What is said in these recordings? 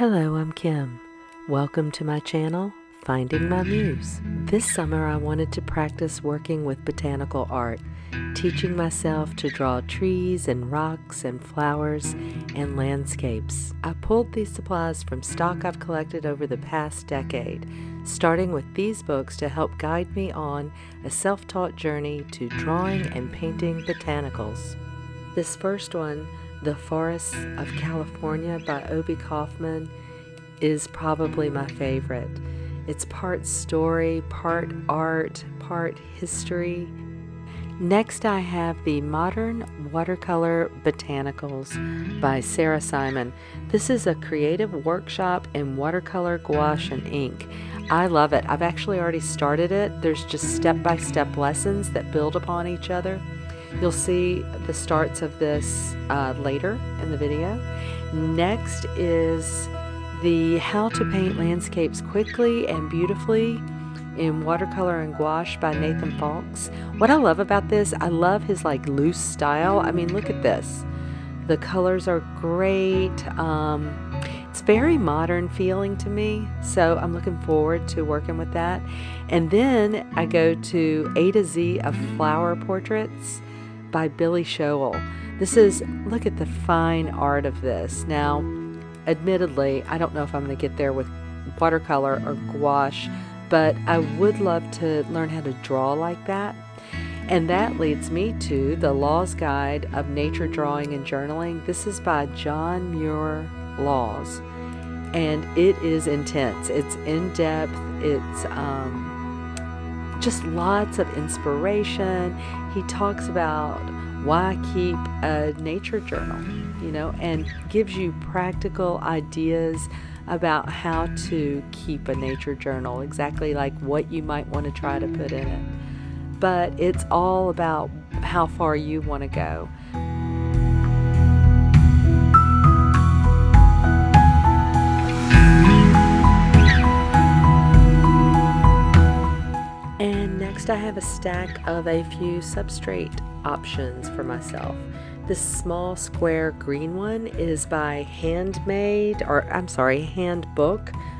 Hello, I'm Kim. Welcome to my channel, Finding My Muse. This summer I wanted to practice working with botanical art, teaching myself to draw trees and rocks and flowers and landscapes. I pulled these supplies from stock I've collected over the past decade, starting with these books to help guide me on a self-taught journey to drawing and painting botanicals. This first one, The Forests of California by Obie Kaufman, is probably my favorite. It's part story, part art, part history. Next I have the Modern Watercolor Botanicals by Sarah Simon. This is a creative workshop in watercolor, gouache, and ink. I love it. I've actually already started it. There's just step-by-step lessons that build upon each other. You'll see the starts of this later in the video. Next is the How to Paint Landscapes Quickly and Beautifully in Watercolor and Gouache by Nathan Fawkes. What I love about this, I love his loose style. I mean, look at this. The colors are great. It's very modern feeling to me, so I'm looking forward to working with that. And then I go to A to Z of Flower Portraits by Billy Shoal. Look at the fine art of this. Now, admittedly, I don't know if I'm going to get there with watercolor or gouache, but I would love to learn how to draw like that. And that leads me to The Laws Guide of Nature Drawing and Journaling. This is by John Muir Laws, and it is intense. It's in-depth. It's just lots of inspiration. He talks about why keep a nature journal, and gives you practical ideas about how to keep a nature journal, exactly like what you might want to try to put in it. But it's all about how far you want to go. And next I have a stack of a few substrate options for myself. This small square green one is by Handbook.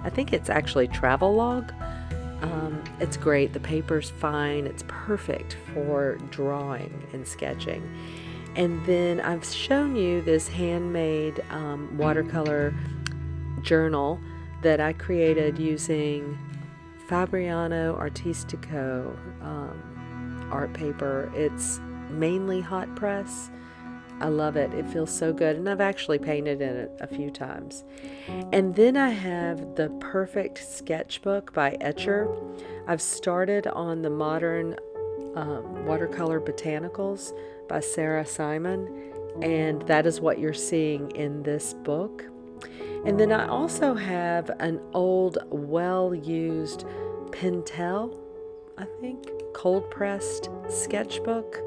I think it's actually Travelog. It's great. The paper's fine. It's perfect for drawing and sketching. And then I've shown you this handmade watercolor journal that I created using Fabriano Artistico art paper. It's mainly hot press. I love it. It feels so good, and I've actually painted in it a few times. And then I have The Perfect Sketchbook by Etcher. I've started on the Modern Watercolor Botanicals by Sarah Simon, and that is what you're seeing in this book. And then I also have an old, well-used Pentel, I think, cold-pressed sketchbook.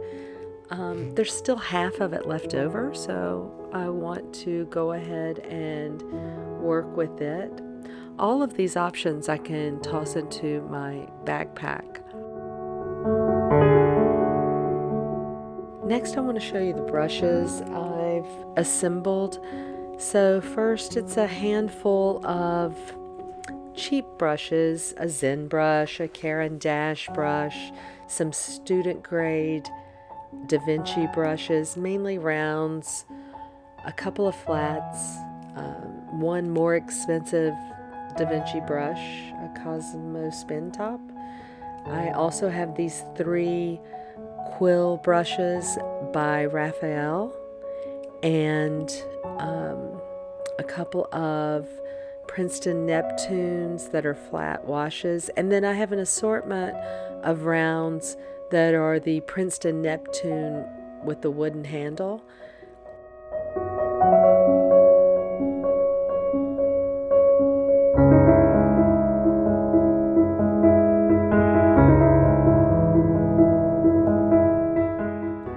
There's still half of it left over, so I want to go ahead and work with it. All of these options I can toss into my backpack. Next, I want to show you the brushes I've assembled. So first, it's a handful of cheap brushes, a Zen brush, a Caran d'Ache brush, some student grade Da Vinci brushes, mainly rounds, a couple of flats, one more expensive Da Vinci brush, a Cosmo spin top. I also have these 3 quill brushes by Raphael, and a couple of Princeton Neptunes that are flat washes. And then I have an assortment of rounds that are the Princeton Neptune with the wooden handle.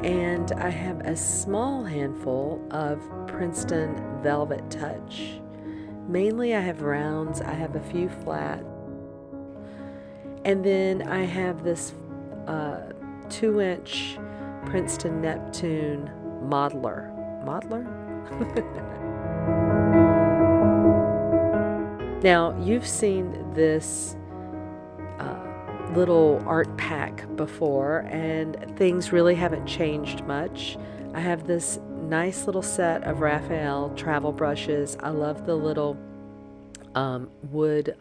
And I have a small handful of Princeton Velvet Touch. Mainly I have rounds, I have a few flat. And then I have this 2-inch Princeton Neptune modeler. Now, you've seen this little art pack before, and things really haven't changed much. I have this nice little set of Raphael travel brushes. I love the little wood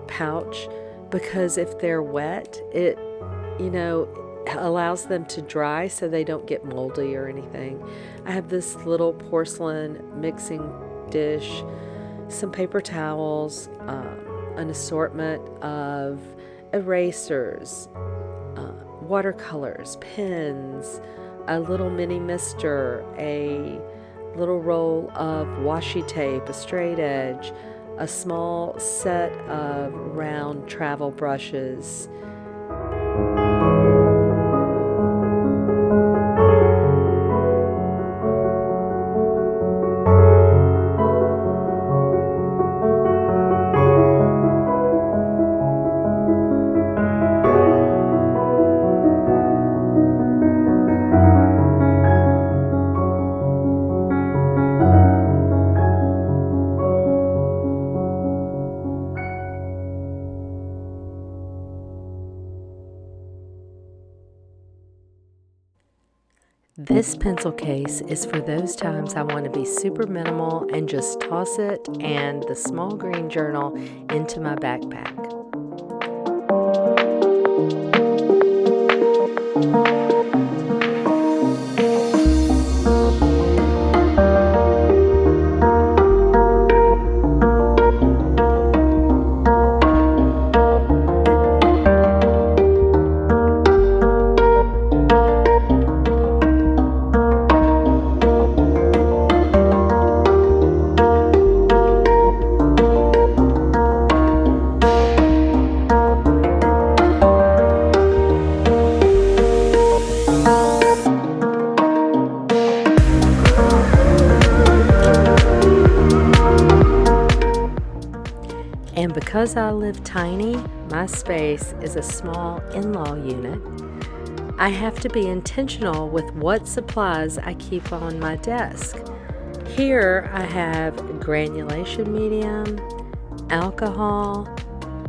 pouch, because if they're wet, it allows them to dry so they don't get moldy or anything. I have this little porcelain mixing dish, some paper towels, an assortment of erasers, watercolors, pens, a little mini mister, a little roll of washi tape, a straight edge, a small set of round travel brushes. This pencil case is for those times I want to be super minimal and just toss it and the small green journal into my backpack. And because I live tiny, my space is a small in-law unit, I have to be intentional with what supplies I keep on my desk. Here I have granulation medium, alcohol,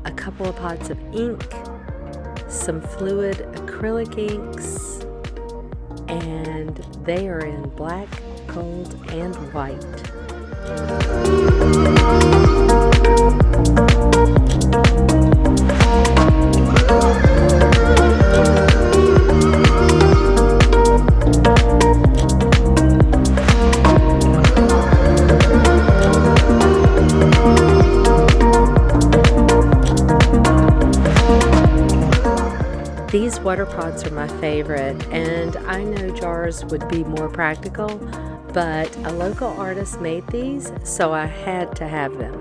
a couple of pots of ink, some fluid acrylic inks, and they are in black, gold, and white. These water pots are my favorite, and I know jars would be more practical, but a local artist made these, so I had to have them.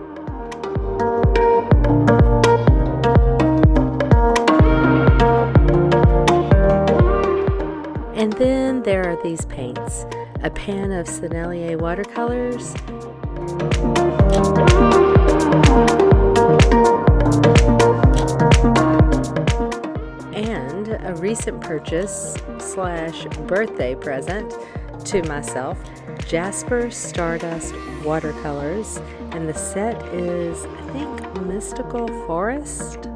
And then there are these paints, a pan of Sennelier watercolors, and a recent purchase / birthday present to myself, Jasper Stardust watercolors, and the set is, I think, Mystical Forest.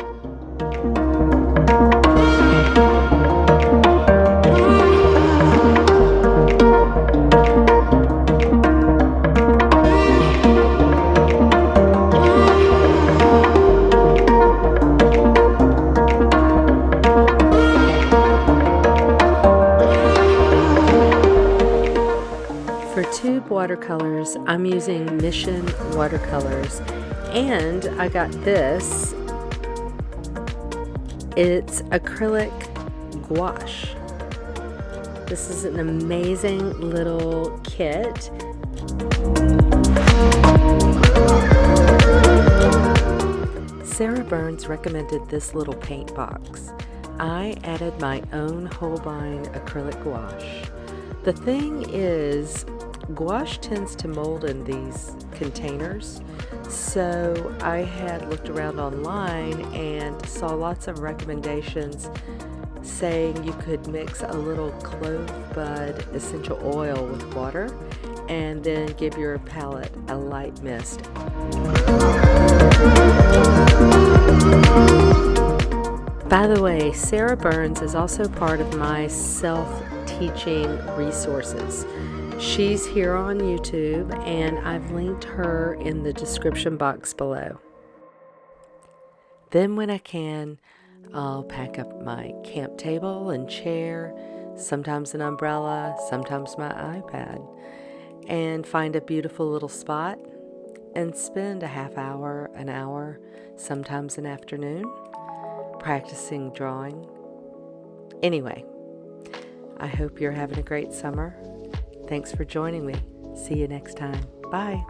For tube watercolors, I'm using Mission watercolors, and I got this. It's acrylic gouache. This is an amazing little kit. Sarah Burns recommended this little paint box. I added my own Holbein acrylic gouache. The thing is, gouache tends to mold in these containers, so I had looked around online and saw lots of recommendations saying you could mix a little clove bud essential oil with water and then give your palette a light mist. By the way, Sarah Burns is also part of my self-teaching resources. She's here on YouTube, and I've linked her in the description box below. Then when I can, I'll pack up my camp table and chair, sometimes an umbrella, sometimes my iPad, and find a beautiful little spot and spend a half hour, an hour, sometimes an afternoon practicing drawing. Anyway, I hope you're having a great summer. Thanks for joining me. See you next time. Bye.